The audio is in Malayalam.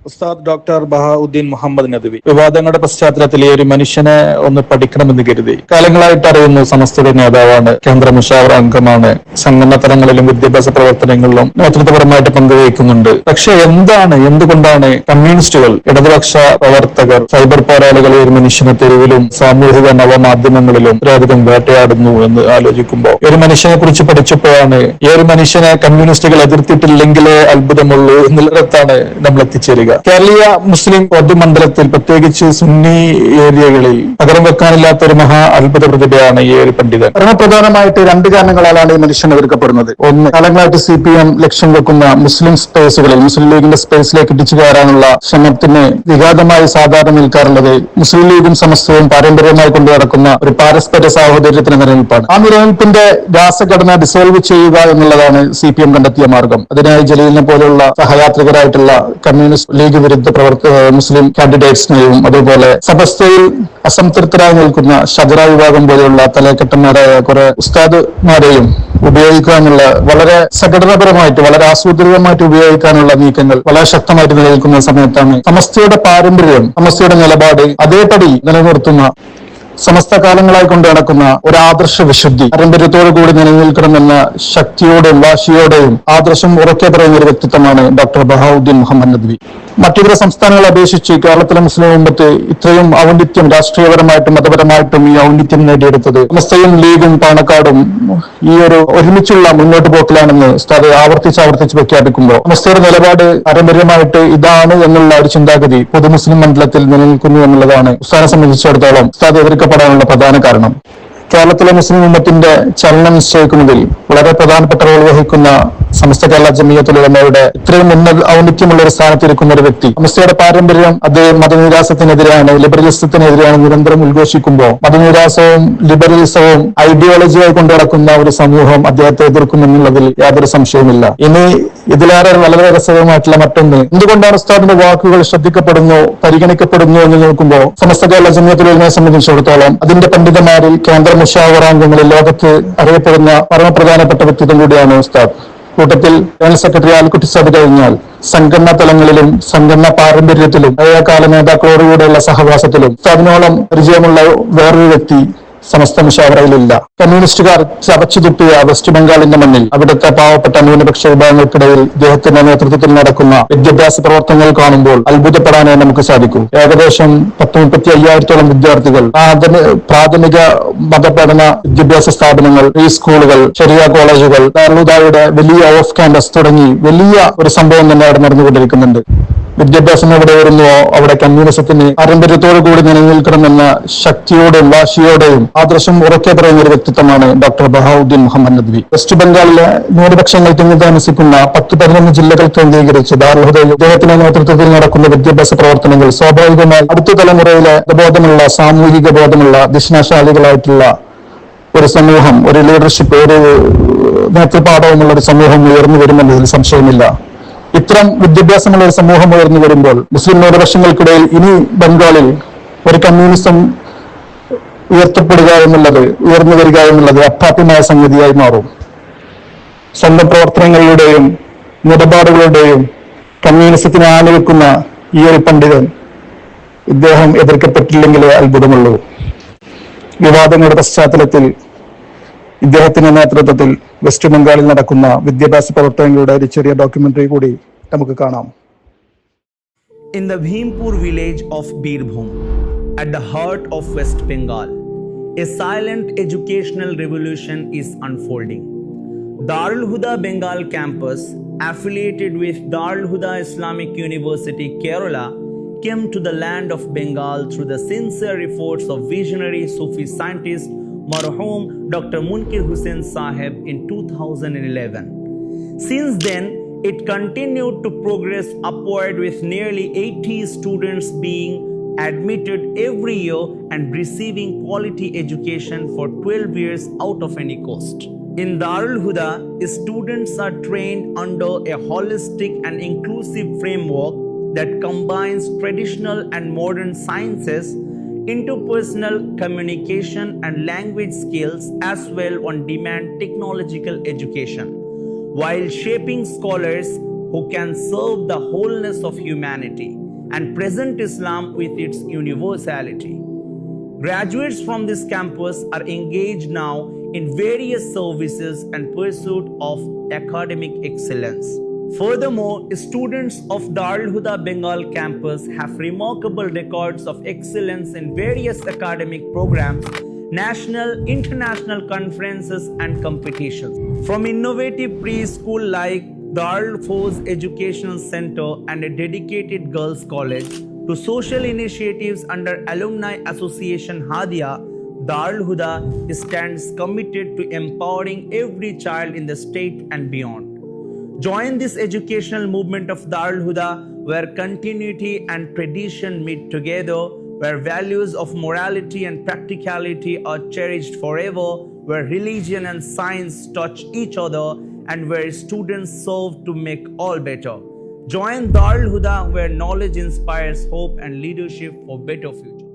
ഉസ്താദ് ഡോക്ടർ ബഹാഉദ്ദീൻ മുഹമ്മദ് നദ്വി വിവാദങ്ങളുടെ പശ്ചാത്തലത്തിൽ ഈ ഒരു മനുഷ്യനെ ഒന്ന് പഠിക്കണമെന്ന് കരുതി. കാലങ്ങളായിട്ട് അറിയുന്ന സമസ്തയുടെ നേതാവാണ്, കേന്ദ്ര മുഷാവറ അംഗമാണ്, സംഘടനാ തലങ്ങളിലും വിദ്യാഭ്യാസ പ്രവർത്തനങ്ങളിലും നേതൃത്വപരമായിട്ട് പങ്കുവഹിക്കുന്നുണ്ട്. പക്ഷെ എന്തുകൊണ്ടാണ് കമ്മ്യൂണിസ്റ്റുകൾ, ഇടതുപക്ഷ പ്രവർത്തകർ, സൈബർ പോരാളികൾ ഈ ഒരു മനുഷ്യനെ തെരുവിലും സാമൂഹിക നവമാധ്യമങ്ങളിലും ഒരധികം വേട്ടയാടുന്നു എന്ന് ആലോചിക്കുമ്പോൾ, ഈ ഒരു മനുഷ്യനെ കുറിച്ച് പഠിച്ചപ്പോഴാണ് ഈ ഒരു മനുഷ്യനെ കമ്മ്യൂണിസ്റ്റുകൾ എതിർത്തിട്ടില്ലെങ്കിലേ അത്ഭുതമുള്ളൂ എന്നുള്ളിടത്താണ് നമ്മൾ എത്തിച്ചേരുക. കേരളീയ മുസ്ലിം പൊതുമണ്ഡലത്തിൽ, പ്രത്യേകിച്ച് സുന്നി ഏരിയകളിൽ പകരം വെക്കാനില്ലാത്ത ഒരു മഹാ അത്ഭുത പ്രതിഭയാണ് ഈ ഒരു പണ്ഡിതൻ. പരമപ്രധാനമായിട്ട് രണ്ട് കാരണങ്ങളാലാണ് ഈ മനുഷ്യൻ എതിർക്കപ്പെടുന്നത്. ഒന്ന്, കാലങ്ങളായിട്ട് CPM ലക്ഷ്യം വെക്കുന്ന മുസ്ലിം സ്പേസുകളിൽ, മുസ്ലിം ലീഗിന്റെ സ്പേസിലേക്ക് ഇടിച്ചു കയറാനുള്ള ശ്രമത്തിന് വിഘാതമായി സാധാരണ നിൽക്കാറുള്ളത് മുസ്ലിം ലീഗും സമസ്തവും പാരമ്പര്യമായി കൊണ്ടു നടക്കുന്ന ഒരു പാരസ്പര്യ സാഹോദര്യത്തിന് നിലനിൽപ്പാണ്. ആ നിലനിൽപ്പിന്റെ രാസഘടന ഡിസോൾവ് ചെയ്യുക എന്നുള്ളതാണ് CPM കണ്ടെത്തിയ മാർഗം. അതിനായി ജലീലിനെ പോലുള്ള സഹയാത്രികരായിട്ടുള്ള കമ്മ്യൂണിസ്റ്റ് ലീഗ് വിരുദ്ധ മുസ്ലിം കാൻഡിഡേറ്റ്സിനെയും, അതുപോലെ സമസ്തയിൽ അസംതൃപ്തരായി നിൽക്കുന്ന ഷജറ വിഭാഗം പോലെയുള്ള തലക്കെട്ടന്മാരായ കുറെ ഉസ്താദുമാരെയും ഉപയോഗിക്കാനുള്ള, വളരെ സംഘടനാപരമായിട്ട് വളരെ ആസൂത്രിതമായിട്ട് ഉപയോഗിക്കാനുള്ള നീക്കങ്ങൾ വളരെ ശക്തമായിട്ട് നിലനിൽക്കുന്ന സമയത്താണ് സമസ്തയുടെ പാരമ്പര്യം, സമസ്തയുടെ നിലപാട് അതേപടി നിലനിർത്തുന്ന, സമസ്ത കാലങ്ങളായി കൊണ്ടു നടക്കുന്ന ഒരു ആദർശ വിശുദ്ധി, പാരമ്പര്യത്തോടു കൂടി നിലനിൽക്കണമെന്ന ശക്തിയോടെയും വാശിയോടെയും ആദർശം ഉറക്കെ പറയുന്ന ഒരു വ്യക്തിത്വമാണ് ഡോക്ടർ ബഹാഉദ്ദീൻ മുഹമ്മദ് നദ്വി. മറ്റിതര സംസ്ഥാനങ്ങളെ അപേക്ഷിച്ച് കേരളത്തിലെ മുസ്ലിം ഉമ്മത്ത് ഇത്രയും ഔന്നിത്യം, രാഷ്ട്രീയപരമായിട്ടും മതപരമായിട്ടും ഈ ഔന്നിത്യം നേടിയെടുത്തത് സമസ്തയും ലീഗും പാണക്കാടും ഈ ഒരു ഒരുമിച്ചുള്ള മുന്നോട്ട് പോക്കിലാണെന്ന് ഉസ്താദ് ആവർത്തിച്ച് പ്രഖ്യാപിക്കുമ്പോൾ, സമസ്തയുടെ നിലപാട് പാരമ്പര്യമായിട്ട് ഇതാണ് എന്നുള്ള ഒരു ചിന്താഗതി പൊതു മുസ്ലിം മണ്ഡലത്തിൽ നിലനിൽക്കുന്നു എന്നുള്ളതാണ് ഉസ്താദിനെ സംബന്ധിച്ചിടത്തോളം ഉസ്താദ് എതിർക്കപ്പെടാനുള്ള പ്രധാന കാരണം. കേരളത്തിലെ മുസ്ലിം ഉമ്മത്തിന്റെ ചലനം നിശ്ചയിക്കുന്നതിൽ വളരെ പ്രധാനപ്പെട്ട റോൾ വഹിക്കുന്ന സമസ്ത കേരള ജമിയത്തുൽ ഉലമയുടെ ഇത്രയും ഔന്നിത്യമുള്ള ഒരു സ്ഥാനത്തിരിക്കുന്ന ഒരു വ്യക്തി, സമസ്തയുടെ പാരമ്പര്യം അത് മതനിരാസത്തിനെതിരെയാണ്, ലിബറലിസത്തിനെതിരെയാണ് നിരന്തരം ഉദ്ഘോഷിക്കുമ്പോൾ, മതനിരാസവും ലിബറലിസവും ഐഡിയോളജിയായി കൊണ്ടു നടക്കുന്ന ഒരു സമൂഹം അദ്ദേഹത്തെ എതിർക്കുമെന്നുള്ളതിൽ യാതൊരു സംശയവുമില്ല. ഇനി ഇതിലേറെ വളരെ രസകരമായിട്ടുള്ള മറ്റൊന്ന്, എന്തുകൊണ്ടാണ് ഉസ്താദിന്റെ വാക്കുകൾ ശ്രദ്ധിക്കപ്പെടുന്നു, പരിഗണിക്കപ്പെടുന്നു എന്ന് നോക്കുമ്പോൾ, സമസ്ത കേരള ജമിയത്തുൽ ഉലമയെ സംബന്ധിച്ചിടത്തോളം അതിന്റെ പണ്ഡിതന്മാരിൽ, കേന്ദ്ര മുഷാവറാംഗങ്ങളിൽ ലോകത്ത് അറിയപ്പെടുന്ന പരമപ്രധാനപ്പെട്ട വ്യക്തിത്വം കൂടിയാണ് ഉസ്താദ്. കൂട്ടത്തിൽ ജനറൽ സെക്രട്ടറി ആൽക്കുട്ടി സാബ് കഴിഞ്ഞാൽ സംഘടനാ തലങ്ങളിലും സംഘടനാ പാരമ്പര്യത്തിലും പഴയകാല നേതാക്കളോടുകൂടെയുള്ള സഹവാസത്തിലും ഉസ്താദിനോളം പരിചയമുള്ള വേറൊരു വ്യക്തി സമസ്ത മുഷാവറയിലില്ല. കമ്മ്യൂണിസ്റ്റുകാർ ചവച്ചു തുപ്പിയ വെസ്റ്റ് ബംഗാളിന്റെ മണ്ണിൽ അവിടുത്തെ പാവപ്പെട്ട ന്യൂനപക്ഷ വിഭാഗങ്ങൾക്കിടയിൽ ഇദ്ദേഹത്തിന്റെ നേതൃത്വത്തിൽ നടക്കുന്ന വിദ്യാഭ്യാസ പ്രവർത്തനങ്ങൾ കാണുമ്പോൾ അത്ഭുതപ്പെടാനേ നമുക്ക് സാധിക്കൂ. ഏകദേശം 10-35,000 വിദ്യാർത്ഥികൾ, പ്രാഥമിക മതപഠന വിദ്യാഭ്യാസ സ്ഥാപനങ്ങൾ, പ്രീ സ്കൂളുകൾ, ശരിയ കോളേജുകൾ, ദാറുൽഹുദയുടെ വലിയ ഓഫ് ക്യാമ്പസ് തുടങ്ങി വലിയ ഒരു സംഭവം തന്നെ അവിടെ നടന്നുകൊണ്ടിരിക്കുന്നുണ്ട്. വിദ്യാഭ്യാസം എവിടെ വരുന്നുവോ അവിടെ കമ്മ്യൂണിസത്തിന് പാരമ്പര്യത്തോടു കൂടി നിലനിൽക്കണമെന്ന ശക്തിയോടെയും വാശിയോടെയും ആദർശം ഉറക്കെ പറയുന്ന ഒരു വ്യക്തിത്വമാണ് ഡോക്ടർ ബഹാഉദ്ദീൻ മുഹമ്മദ് നദ്വി. വെസ്റ്റ് ബംഗാളിലെ ന്യൂനപക്ഷങ്ങൾ തിങ്ങി താമസിക്കുന്ന 10-11 ജില്ലകൾ കേന്ദ്രീകരിച്ച് ദാറുൽഹുദയിൽ ഇദ്ദേഹത്തിന്റെ നേതൃത്വത്തിൽ നടക്കുന്ന വിദ്യാഭ്യാസ പ്രവർത്തനങ്ങൾ സ്വാഭാവികമായി അടുത്ത തലമുറയിലെ ബോധമുള്ള, സാമൂഹിക ബോധമുള്ള, ദിശനാശാലികളായിട്ടുള്ള ഒരു സമൂഹം, ഒരു ലീഡർഷിപ്പ്, ഒരു നേതൃപാഠവുമുള്ള ഒരു സമൂഹം ഉയർന്നു വരുമെന്നതിൽ സംശയമില്ല. ഇത്തരം വിദ്യാഭ്യാസമുള്ള ഒരു സമൂഹം ഉയർന്നു വരുമ്പോൾ മുസ്ലിം ന്യൂനപക്ഷങ്ങൾക്കിടയിൽ ഇനി ബംഗാളിൽ ഒരു കമ്മ്യൂണിസം ഉയർന്നു വരിക എന്നുള്ളത് അപ്രാപ്യമായ സംഗതിയായി മാറും. സ്വന്തം പ്രവർത്തനങ്ങളുടെയും നിലപാടുകളുടെയും കമ്മ്യൂണിസത്തിന് ആണിവെക്കുന്ന ഈ ഒരു പണ്ഡിതൻ, ഇദ്ദേഹം എതിർക്കപ്പെട്ടില്ലെങ്കിലേ അത്ഭുതമുള്ളൂ. വിവാദങ്ങളുടെ പശ്ചാത്തലത്തിൽ ഇദ്ദേഹത്തിന്റെ നേതൃത്വത്തിൽ വെസ്റ്റ് ബംഗാളിൽ നടക്കുന്ന വിദ്യാഭ്യാസ പ്രവർത്തനങ്ങളുടെ ഒരു ചെറിയ ഡോക്യുമെന്ററി കൂടി നമുക്ക് കാണാം. In the Bhimpur village of Birbhum, at the heart of West Bengal, a silent educational revolution is unfolding. Darul Huda Bengal campus, affiliated with Darul Huda Islamic University, Kerala, came to the land of Bengal through the sincere efforts of visionary Sufi scientist Marhum Dr. Munkir Hussain Sahib in 2011. Since then, it continued to progress upward with nearly 80 students being admitted every year and receiving quality education for 12 years out of any cost. In Darul Huda, students are trained under a holistic and inclusive framework that combines traditional and modern sciences, interpersonal communication and language skills, as well on demand technological education, while shaping scholars who can serve the wholeness of humanity and present Islam with its universality. Graduates from this campus are engaged now in various services and pursuit of academic excellence. Furthermore, students of Darul Huda Bengal campus have remarkable records of excellence in various academic programs, national, international conferences and competitions. From innovative preschool like Darul Fawz Educational Center and a dedicated girls' college to social initiatives under Alumni Association Hadia, Darul Huda stands committed to empowering every child in the state and beyond. Join this educational movement of Darul Huda where continuity and tradition meet together, where values of morality and practicality are cherished forever, where religion and science touch each other, and where students serve to make all better. Join Darul Huda where knowledge inspires hope and leadership for better future.